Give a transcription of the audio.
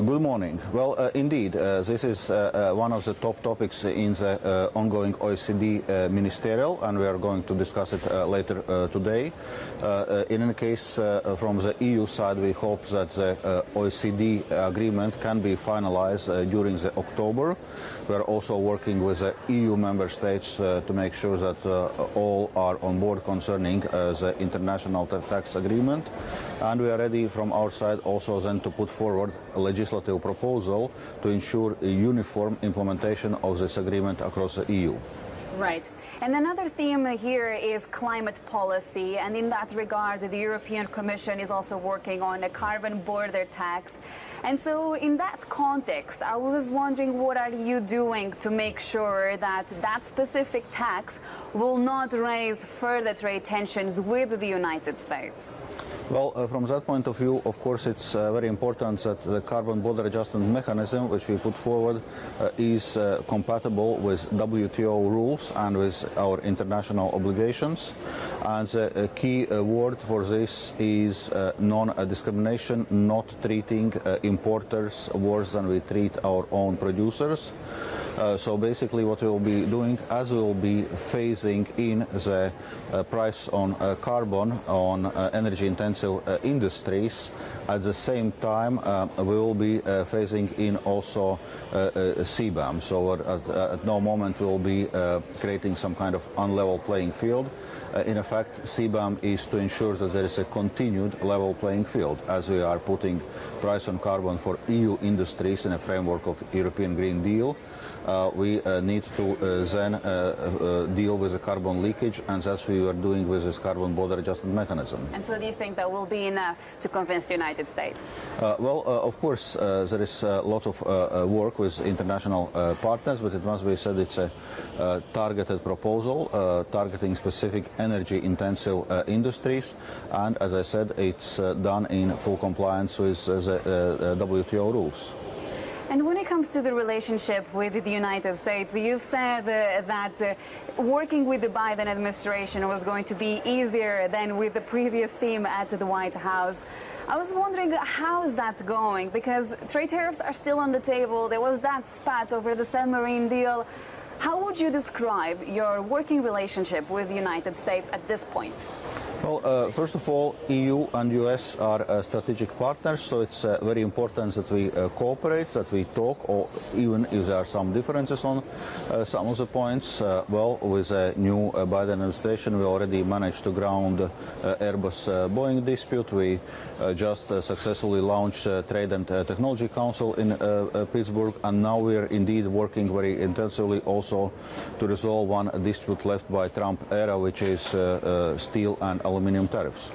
Good morning. Well, indeed, this is one of the top topics in the ongoing OECD ministerial, and we are going to discuss it later today. In any case, from the EU side, we hope that the OECD agreement can be finalized during the October. We are also working with the EU member states to make sure that all are on board concerning the international tax agreement, and we are ready from our side also then to put forward a legislative proposal to ensure a uniform implementation of this agreement across the EU. Right. And another theme here is climate policy, and in that regard, the European Commission is also working on a carbon border tax. And so in that context, I was wondering, what are you doing to make sure that that specific tax will not raise further trade tensions with the United States? Well, from that point of view, of course, it's very important that the carbon border adjustment mechanism, which we put forward, is compatible with WTO rules and with our international obligations. And the key word for this is non-discrimination, not treating importers worse than we treat our own producers. So basically what we will be doing, as we will be phasing in the price on carbon on energy-intensive industries, at the same time we will be phasing in also CBAM. So at no moment we will be creating some kind of unlevel playing field. In effect, CBAM is to ensure that there is a continued level playing field, as we are putting price on carbon for EU industries in a framework of European Green Deal. We need to then deal with the carbon leakage, and that's what we are doing with this carbon border adjustment mechanism. And so do you think that will be enough to convince the United States? Of course, there is a lot of work with international partners, but it must be said it's a targeted proposal targeting specific energy-intensive industries, and as I said, it's done in full compliance with the WTO rules. And when it comes to the relationship with the United States, you've said that working with the Biden administration was going to be easier than with the previous team at the White House. I was wondering, how's that going? Because trade tariffs are still on the table. There was that spat over the submarine deal. How would you describe your working relationship with the United States at this point? Well, first of all, EU and US are strategic partners, so it's very important that we cooperate, that we talk, or even if there are some differences on some of the points. Well, with a new Biden administration, we already managed to ground Airbus-Boeing dispute. We just successfully launched Trade and Technology Council in Pittsburgh, and now we are indeed working very intensively also to resolve one dispute left by Trump era, which is steel and aluminum tariffs.